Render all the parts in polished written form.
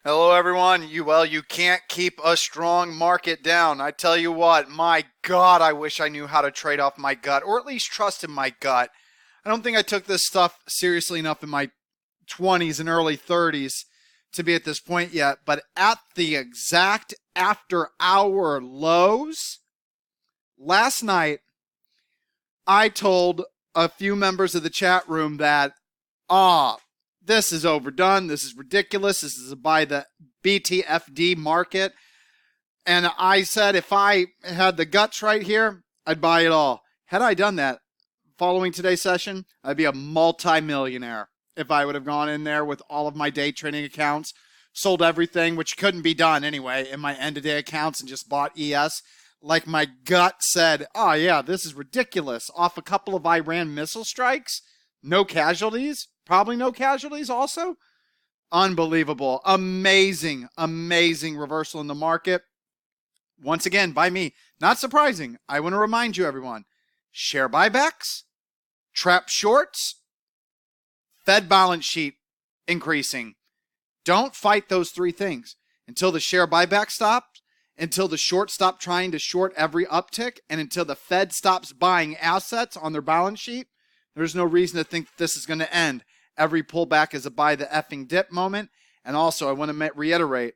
Hello, everyone. You can't keep a strong market down. I tell you what, my God, I wish I knew how to trade off my gut, or at least trust in my gut. I don't think I took this stuff seriously enough in my 20s and early 30s to be at this point yet. But at the exact after hour lows last night, I told a few members of the chat room that, this is overdone. This is ridiculous. This is by the BTFD market. And I said if I had the guts right here, I'd buy it all. Had I done that following today's session, I'd be a multi-millionaire if I would have gone in there with all of my day trading accounts, sold everything, which couldn't be done anyway, in my end-of-day accounts and just bought ES. Like my gut said, oh yeah, this is ridiculous. Off a couple of Iran missile strikes, no casualties, probably no casualties also. Unbelievable. Amazing, amazing reversal in the market. Once again, by me. Not surprising. I want to remind you, everyone, share buybacks, trap shorts, Fed balance sheet increasing. Don't fight those three things until the share buyback stops, until the short stop trying to short every uptick, and until the Fed stops buying assets on their balance sheet. There's no reason to think that this is going to end. Every pullback is a buy the effing dip moment. And also, I want to reiterate,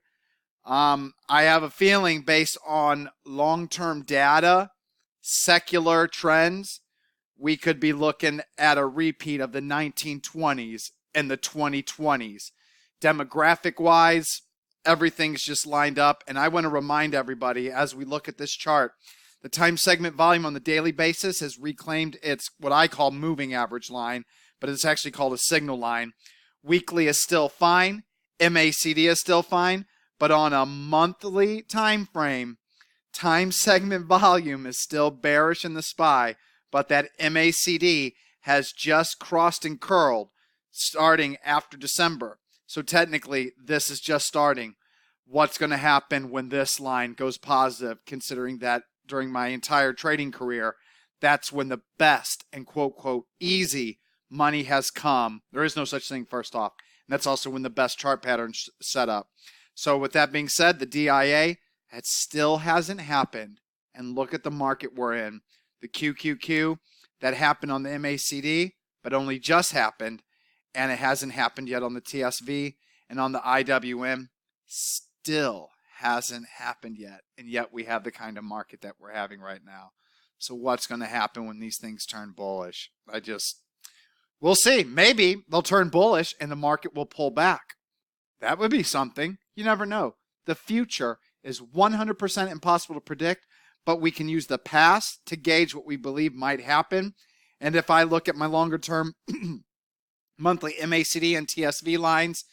I have a feeling based on long-term data, secular trends, we could be looking at a repeat of the 1920s and the 2020s. Demographic-wise, everything's just lined up. And I want to remind everybody as we look at this chart, the time segment volume on the daily basis has reclaimed its what I call moving average line, but it's actually called a signal line. Weekly is still fine. MACD is still fine. But on a monthly time frame, time segment volume is still bearish in the SPY, but that MACD has just crossed and curled starting after December. So technically, this is just starting. What's going to happen when this line goes positive, considering that during my entire trading career, that's when the best and quote easy money has come. There is no such thing, first off. And that's also when the best chart patterns set up. So with that being said, the DIA, it still hasn't happened. And look at the market we're in. The QQQ, that happened on the MACD, but only just happened. And it hasn't happened yet on the TSV. And on the IWM, still hasn't happened yet. And yet we have the kind of market that we're having right now. So what's going to happen when these things turn bullish? We'll see. Maybe they'll turn bullish and the market will pull back. That would be something. You never know. The future is 100% impossible to predict, but we can use the past to gauge what we believe might happen. And if I look at my longer term monthly MACD and TSV lines,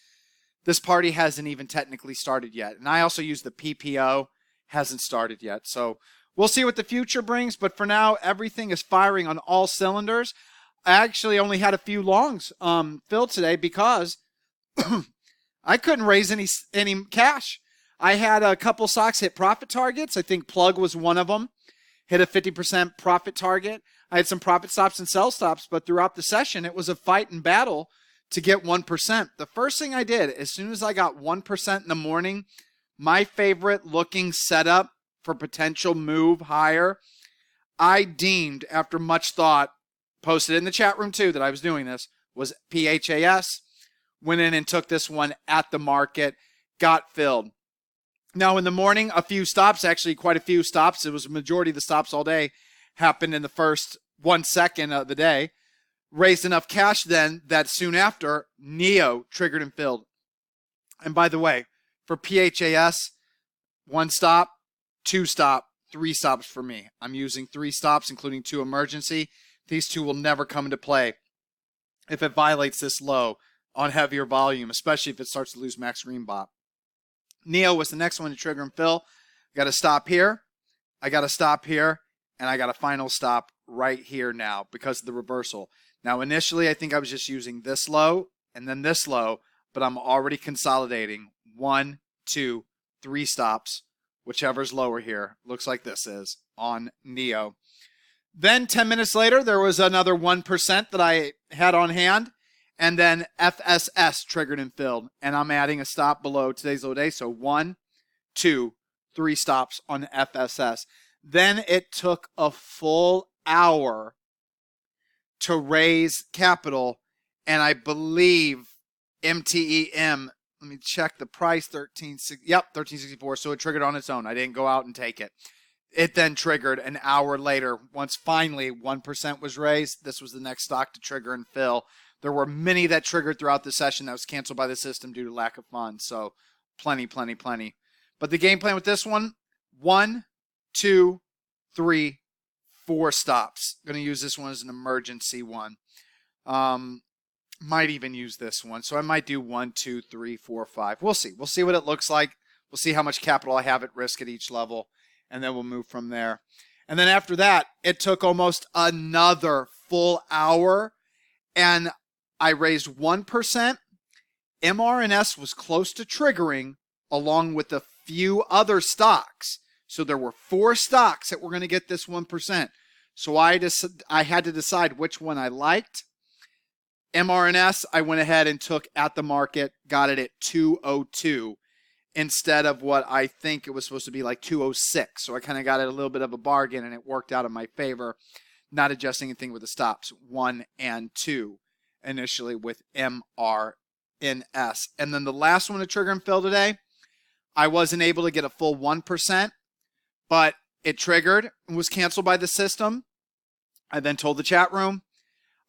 this party hasn't even technically started yet. And I also use the PPO, hasn't started yet. So we'll see what the future brings. But for now, everything is firing on all cylinders. I actually only had a few longs filled today because I couldn't raise any cash. I had a couple stocks hit profit targets. I think Plug was one of them. Hit a 50% profit target. I had some profit stops and sell stops, but throughout the session, it was a fight and battle to get 1%. The first thing I did, as soon as I got 1% in the morning, my favorite looking setup for potential move higher, I deemed, after much thought, posted in the chat room too that I was doing this, was PHAS. Went in and took this one at the market, got filled. Now in the morning, a few stops, actually quite a few stops. It was a majority of the stops all day happened in the first 1 second of the day. Raised enough cash then that soon after, NEO triggered and filled. And by the way, for PHAS, 1 stop, 2 stop, 3 stops for me. I'm using 3 stops, including 2 emergency. These 2 will never come into play if it violates this low on heavier volume, especially if it starts to lose max green bot. NEO was the next one to trigger and fill. Got to stop here. I got to stop here. And I got a final stop right here now because of the reversal. Now, initially, I think I was just using this low and then this low, but I'm already consolidating 1, 2, 3 stops, whichever's lower here. Looks like this is on NEO. Then 10 minutes later, there was another 1% that I had on hand. And then FSS triggered and filled. And I'm adding a stop below today's low day. So 1, 2, 3 stops on FSS. Then it took a full hour to raise capital. And I believe MTEM, let me check the price, 1364. So it triggered on its own. I didn't go out and take it. It then triggered an hour later. Once finally 1% was raised, this was the next stock to trigger and fill. There were many that triggered throughout the session that was canceled by the system due to lack of funds. So plenty. But the game plan with this one, 1, 2, 3, 4 stops. I'm going to use this one as an emergency one. Might even use this one. So I might do 1, 2, 3, 4, 5. We'll see. We'll see what it looks like. We'll see how much capital I have at risk at each level. And then we'll move from there. And then after that, it took almost another full hour. And I raised 1%. MRNS was close to triggering along with a few other stocks. So there were 4 stocks that were going to get this 1%. So I had to decide which one I liked. MRNS, I went ahead and took at the market, got it at 202 instead of what I think it was supposed to be like 206. So I kind of got it a little bit of a bargain and it worked out in my favor, not adjusting anything with the stops 1 and 2 initially with MRNS. And then the last one to trigger and fill today, I wasn't able to get a full 1%, but it triggered and was canceled by the system. I then told the chat room,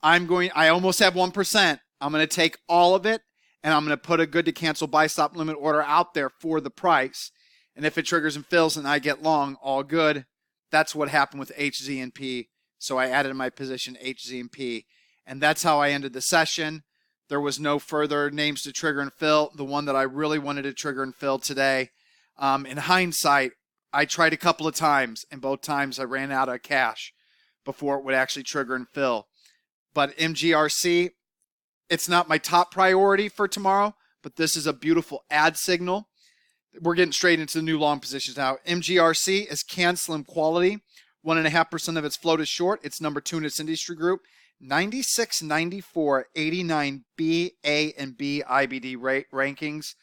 I almost have 1%. I'm going to take all of it and I'm going to put a good to cancel buy stop limit order out there for the price. And if it triggers and fills and I get long, all good. That's what happened with HZNP. So I added in my position HZNP. And that's how I ended the session. There was no further names to trigger and fill. The one that I really wanted to trigger and fill today, in hindsight, I tried a couple of times, and both times I ran out of cash before it would actually trigger and fill. But MGRC, it's not my top priority for tomorrow, but this is a beautiful ad signal. We're getting straight into the new long positions now. MGRC is canceling quality. 1.5% of its float is short. It's number 2 in its industry group. 96, 94, 89 B, A, and B IBD rankings.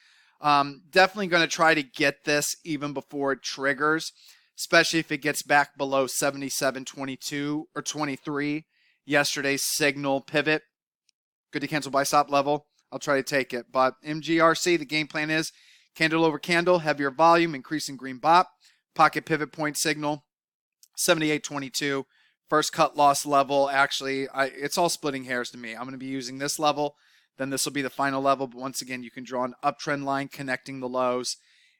Definitely going to try to get this even before it triggers, especially if it gets back below 77.22 or 23. Yesterday's signal pivot. Good to cancel buy stop level. I'll try to take it. But MGRC, the game plan is candle over candle, heavier volume, increasing green bop, pocket pivot point signal, 78.22. First cut loss level, actually, it's all splitting hairs to me. I'm going to be using this level. Then this will be the final level. But once again, you can draw an uptrend line connecting the lows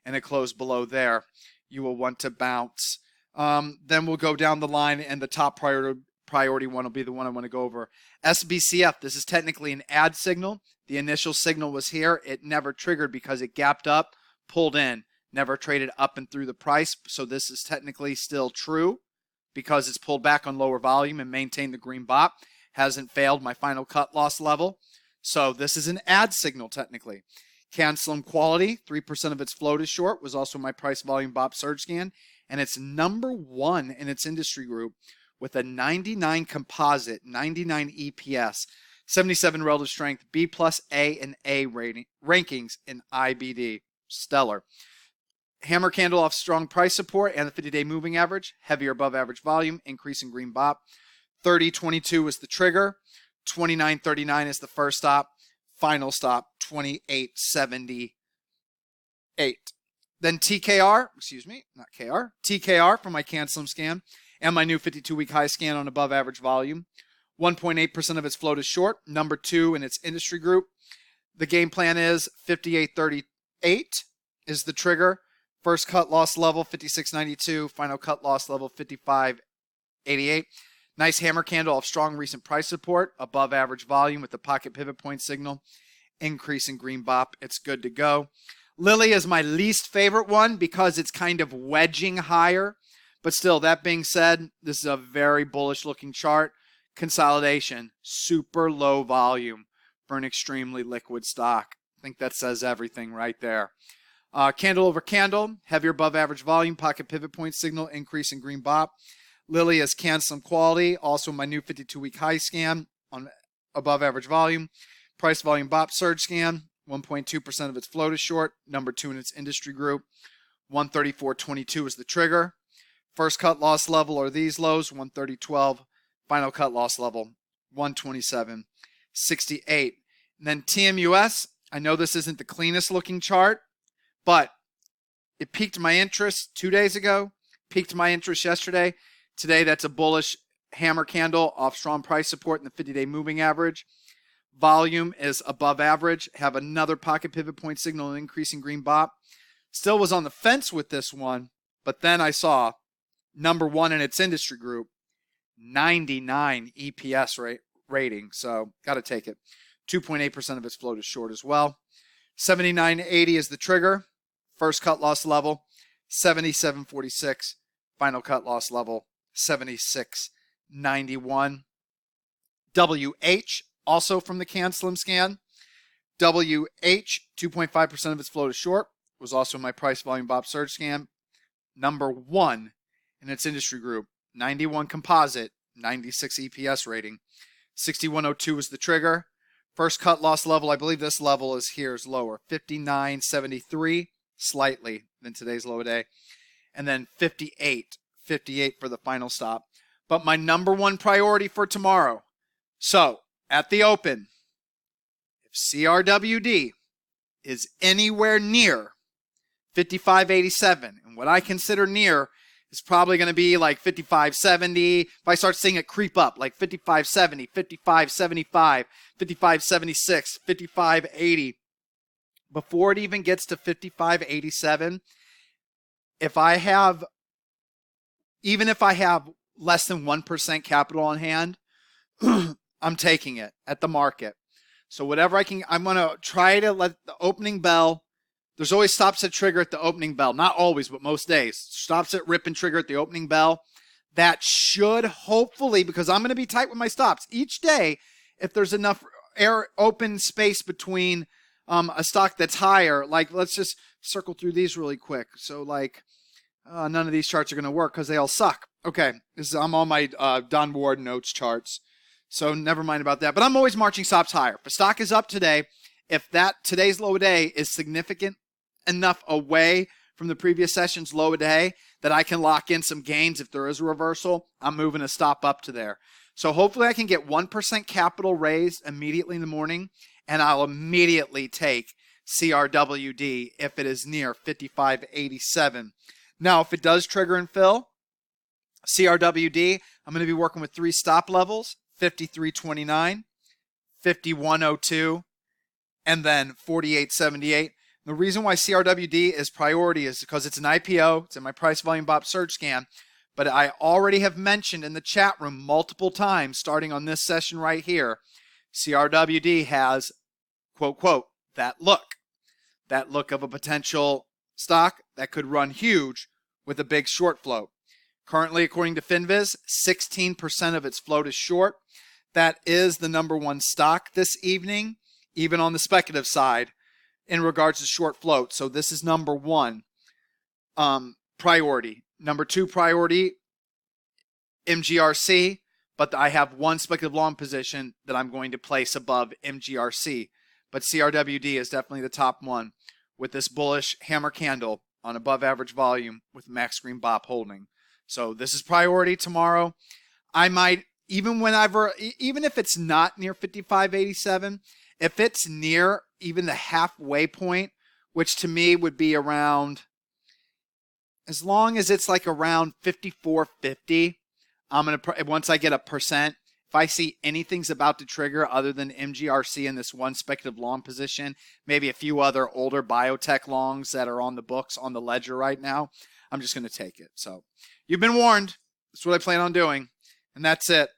and it closed below there. You will want to bounce. Then we'll go down the line and the top priority one will be the one I want to go over. SBCF, this is technically an ad signal. The initial signal was here. It never triggered because it gapped up, pulled in, never traded up and through the price. So this is technically still true because it's pulled back on lower volume and maintained the green bop. Hasn't failed my final cut loss level. So this is an ad signal technically. Canceling quality, 3% of its float is short, was also my price volume bop surge scan. And it's number 1 in its industry group with a 99 composite, 99 EPS, 77 relative strength, B plus A and A rankings in IBD. Stellar. Hammer candle off strong price support and the 50-day moving average, heavier above average volume, increasing green bop. 30.22 is the trigger. 29.39 is the first stop. Final stop, 28.78. Then TKR for my cancel scan and my new 52-week high scan on above average volume. 1.8% of its float is short, number 2 in its industry group. The game plan is 58.38 is the trigger. First cut loss level 56.92, final cut loss level 55.88. Nice hammer candle of strong recent price support, above average volume with the pocket pivot point signal, increase in green bop. It's good to go. Lily is my least favorite one because it's kind of wedging higher. But still, that being said, this is a very bullish looking chart. Consolidation, super low volume for an extremely liquid stock. I think that says everything right there. Candle over candle, heavier above average volume, pocket pivot point signal, increase in green bop. Lily is canceling quality, also my new 52-week high scan on above average volume. price volume BOP surge scan, 1.2% of its float is short. Number 2 in its industry group. 134.22 is the trigger. First cut loss level are these lows, 130.12. Final cut loss level, 127.68. And then TMUS, I know this isn't the cleanest looking chart, but it piqued my interest 2 days ago, piqued my interest yesterday. Today, that's a bullish hammer candle off strong price support in the 50-day moving average. Volume is above average. Have another pocket pivot point signal, an increasing green BOP. Still was on the fence with this one, but then I saw number 1 in its industry group, 99 EPS rating. So got to take it. 2.8% of its float is short as well. 79.80 is the trigger. First cut loss level, 77.46. Final cut loss level, 76.91. WH, also from the Can Slim Scan. WH, 2.5% of its float is short. Was also my price volume BOP surge scan. Number 1 in its industry group, 91 composite, 96 EPS rating. 61.02 is the trigger. First cut loss level, I believe this level is here, is lower. 59.73, slightly than today's low day. And then 58 for the final stop. But my number 1 priority for tomorrow. So, at the open, if CRWD is anywhere near 55.87, and what I consider near is probably going to be like 55.70. If I start seeing it creep up, like 55.70, 55.75, 55.76, 55.80, before it even gets to 55.87, even if I have less than 1% capital on hand, I'm taking it at the market. So whatever I can, I'm going to try to let the opening bell. There's always stops that trigger at the opening bell. Not always, but most days. Stops that rip and trigger at the opening bell. That should hopefully, because I'm going to be tight with my stops each day, if there's enough open space between a stock that's higher, like let's just circle through these really quick. So like none of these charts are going to work because they all suck. Okay, I'm on my Don Ward notes charts. So never mind about that. But I'm always marching stops higher. If a stock is up today, if that today's low day is significant enough away from the previous session's low day that I can lock in some gains if there is a reversal, I'm moving a stop up to there. So hopefully I can get 1% capital raised immediately in the morning, and I'll immediately take CRWD if it is near 55.87. Now, if it does trigger and fill, CRWD, I'm going to be working with 3 stop levels, 53.29, 51.02, and then 48.78. The reason why CRWD is priority is because it's an IPO. It's in my price volume BOP surge scan. But I already have mentioned in the chat room multiple times, starting on this session right here, CRWD has, quote, quote, that look of a potential stock that could run huge with a big short float. Currently, according to FinViz, 16% of its float is short. That is the number 1 stock this evening, even on the speculative side, in regards to short float. So this is number 1 priority. Number 2 priority, MGRC, but I have 1 speculative long position that I'm going to place above MGRC. But CRWD is definitely the top one with this bullish hammer candle on above average volume with max green BOP holding. So this is priority tomorrow. I might, even if it's not near 55.87, if it's near even the halfway point, which to me would be around, as long as it's like around 54.50, I'm going to, once I get a percent, if I see anything's about to trigger other than MGRC in this 1 speculative long position, maybe a few other older biotech longs that are on the books on the ledger right now, I'm just going to take it. So you've been warned. That's what I plan on doing. And that's it.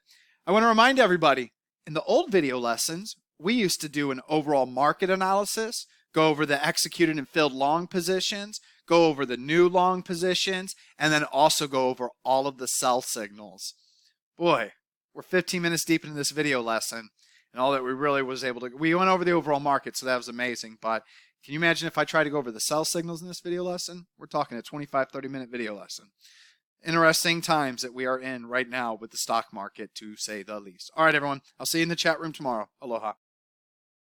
I want to remind everybody, in the old video lessons, we used to do an overall market analysis, go over the executed and filled long positions, go over the new long positions, and then also go over all of the sell signals. Boy, we're 15 minutes deep into this video lesson, and all that we really was able to, we went over the overall market, so that was amazing. But can you imagine if I try to go over the sell signals in this video lesson? We're talking a 25, 30-minute video lesson. Interesting times that we are in right now with the stock market, to say the least. All right, everyone. I'll see you in the chat room tomorrow. Aloha.